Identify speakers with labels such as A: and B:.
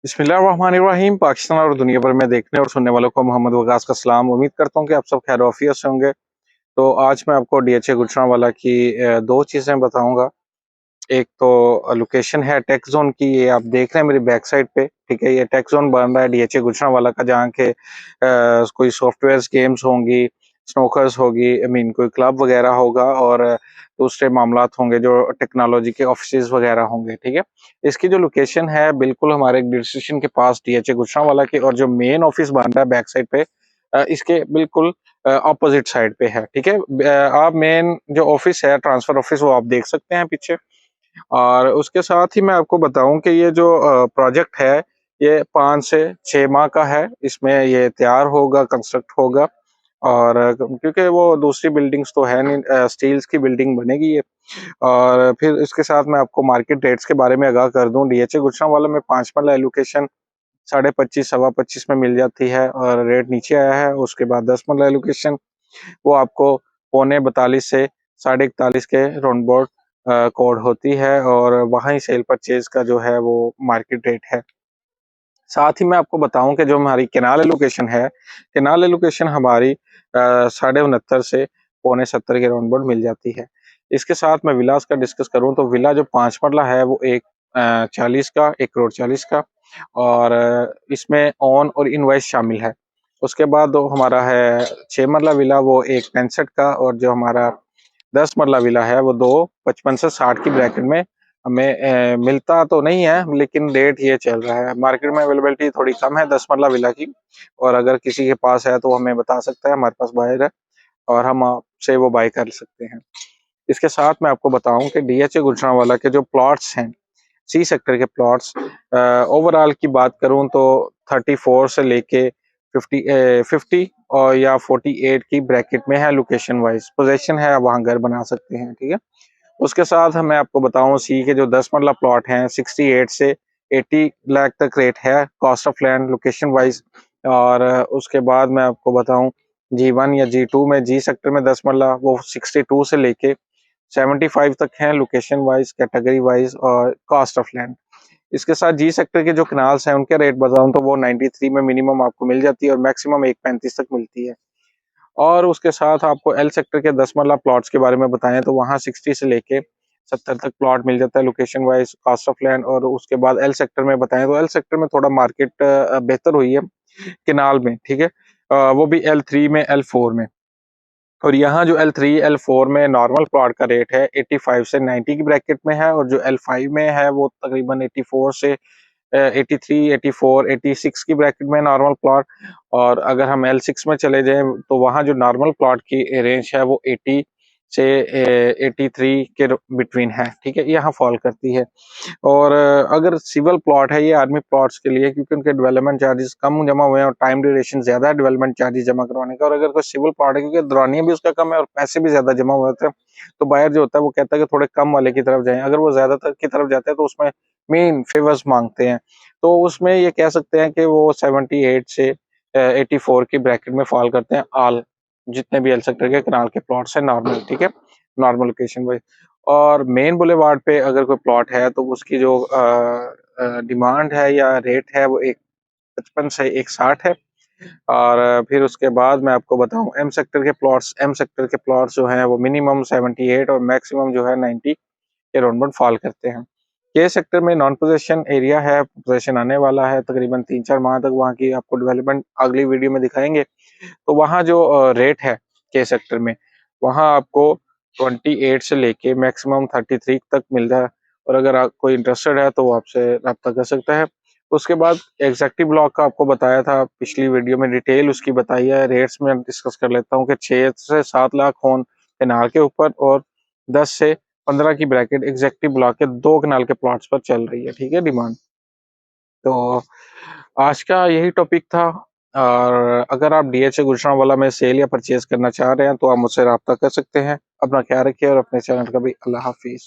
A: बिस्मिल्लाहिर्रहमानिर्रहीम। पाकिस्तान और दुनिया भर में देखने और सुनने वालों को मोहम्मद वगास का सलाम। उम्मीद करता हूँ कि आप सब खैर वाफियत से होंगे। तो आज मैं आपको डीएचए गुजरांवाला की दो चीज़ें बताऊंगा। एक तो लोकेशन है टेक जोन की, ये आप देख रहे हैं मेरी बैक साइड पे, ठीक है। ये टेक जोन बन रहा है डीएचए गुजरांवाला का, जहाँ के कोई सॉफ्टवेयर गेम्स होंगी, स्नोकर्स होगी, आई मीन कोई क्लब वगैरह होगा, और दूसरे मामलात होंगे जो टेक्नोलॉजी के ऑफिस वगैरह होंगे, ठीक है। इसकी जो लोकेशन है बिल्कुल हमारे स्टेशन के पास डीएचए गुजरांवाला के, और जो मेन ऑफिस बन रहा है बैक साइड पे इसके बिल्कुल ऑपोजिट साइड पे है, ठीक है। आप मेन जो ऑफिस है ट्रांसफर ऑफिस वो आप देख सकते हैं पीछे। और उसके साथ ही मैं आपको बताऊं कि ये जो प्रोजेक्ट है ये 5 से 6 माह का है। इसमें ये तैयार होगा, कंस्ट्रक्ट होगा, और क्योंकि वो दूसरी बिल्डिंग्स तो है नहीं, स्टील्स की बिल्डिंग बनेगी ये। और फिर इसके साथ मैं आपको मार्केट रेट्स के बारे में आगाह कर दूं। डीएचए गुजरांवाला में 5 मरला एलोकेशन 25.5 सवा 25 में मिल जाती है, और रेट नीचे आया है। उसके बाद 10 मरला एलोकेशन वो आपको पौने 42 से 41.5 के राउंड बोर्ड कोड होती है, और वहीं सेल परचेज का जो है वो मार्केट रेट है। साथ ही मैं आपको बताऊं कि जो हमारी केनाल एलोकेशन है, केनाल एलोकेशन हमारी 69.5 से पौने 70 के राउंड बोर्ड मिल जाती है। इसके साथ मैं विलास का डिस्कस करूं तो विला जो 5 मरला है वो 1 40 का, 1 करोड़ 40 का, और इसमें ऑन और इनवॉइस शामिल है। उसके बाद जो हमारा है 6 मरला विला वो 1 65 का, और जो हमारा 10 मरला विला है वो 2 55 से 60 की ब्रैकेट में हमें मिलता तो नहीं है, लेकिन रेट ये चल रहा है। मार्केट में अवेलेबिलिटी थोड़ी कम है 10 मरला विला की, और अगर किसी के पास है तो हमें बता सकता है, हमारे पास बायर है और हम आपसे वो बाय कर सकते हैं। इसके साथ मैं आपको बताऊं कि डीएचए गुजरांवाला के जो प्लॉट्स हैं, सी सेक्टर के प्लॉट्स, ओवरऑल की बात करूं तो 34 से लेके 50 और या 48 की ब्रैकेट में है। लोकेशन वाइज पोजीशन है, आप वहां घर बना सकते हैं, ठीक है। उसके साथ मैं आपको बताऊं सी के जो 10 मरला प्लॉट हैं 68 से 80 लाख तक रेट है, cost of land location wise. और उसके बाद मैं आपको बताऊं G1 या G2 में, जी सेक्टर में 10 मरला वो 62 से लेके 75 तक है लोकेशन वाइज, कैटेगरी वाइज और कॉस्ट ऑफ लैंड। इसके साथ जी सेक्टर के जो कनाल्स हैं उनके रेट बताऊं तो वो 93 में मिनिमम आपको मिल जाती है, और मैक्सिमम 135 तक मिलती है। और उसके साथ आपको एल सेक्टर के 10 मरला प्लॉट्स के बारे में बताएं तो वहाँ 60 से लेके 70 तक प्लॉट मिल जाता है location wise, cost of land. और उसके बाद एल सेक्टर में बताएं तो एल सेक्टर में थोड़ा मार्केट बेहतर हुई है केनाल में, ठीक है। वो भी L3 में, L4 में। और यहाँ जो L3 L4 में नॉर्मल प्लॉट का रेट है 85 से 90 की ब्रैकेट में है, और जो L5 में है वो तकरीबन 84 से 83, 84, 86 की ब्रैकेट में नॉर्मल प्लॉट। और अगर हम L6 में चले जाएं तो वहाँ जो नॉर्मल प्लॉट की रेंज है वो 80 से 83 के बिटवीन है, ठीक है, यहाँ फॉल करती है। और अगर सिविल प्लॉट है ये आर्मी प्लॉट्स के लिए, क्योंकि उनके डेवलपमेंट चार्जेस कम जमा हुए हैं और टाइम ड्यूरेशन ज्यादा है डेवलपमेंट चार्जेस जमा करवाने का। और अगर कोई सिविल प्लॉट है क्योंकि दौरानिया भी उसका कम है और पैसे भी ज्यादा जमा हुए होते हैं, तो बायर जो होता है वो कहता है कि थोड़े कम वाले की तरफ जाएं। अगर वो ज्यादातर की तरफ जाते हैं तो उसमें मेन फेवर्स मांगते हैं, तो उसमें ये कह सकते हैं कि वो 78 से 84 की ब्रैकेट में फॉल करते हैं, ऑल जितने भी एल सेक्टर के कनाल के प्लॉट्स हैं नॉर्मल, ठीक है, नॉर्मल लोकेशन वाइज। और मेन बुलेवार्ड पे अगर कोई प्लॉट है तो उसकी जो डिमांड है या रेट है वो 155 से 160 है। और फिर उसके बाद मैं आपको बताऊं एम सेक्टर के प्लॉट्स, एम सेक्टर के प्लॉट्स जो हैं वो मिनिमम 78 और मैक्सिमम जो है 90 के राउंड फॉल करते हैं। के सेक्टर में नॉन पोजेशन एरिया है, पोजेशन आने वाला है तकरीबन 3-4 माह तक, वहाँ की आपको डेवलपमेंट अगली वीडियो में दिखाएंगे। तो वहाँ जो रेट है के सेक्टर में, वहाँ आपको 28 से लेके मैक्सिमम 33 तक मिल रहा है। और अगर आप कोई इंटरेस्टेड है तो वो आपसे रब्ता कर सकता है। उसके बाद एग्जैक्टिव ब्लॉक का आपको बताया था पिछली वीडियो में, डिटेल उसकी बताई है। रेट्स में डिस्कस कर लेता हूँ कि 6 से 7 लाख होन केनाल के ऊपर, और 10 से 15 की ब्रैकेट एग्जैक्टिव ब्लॉक के 2 कनाल के प्लॉट्स पर चल रही है, ठीक है, डिमांड। तो आज का यही टॉपिक था। और अगर आप डीएचए गुजरांवाला में सेल या परचेज करना चाह रहे हैं तो आप मुझसे रब्ता कर सकते हैं। अपना ख्याल रखिए और अपने चैनल का भी। अल्लाह हाफिज।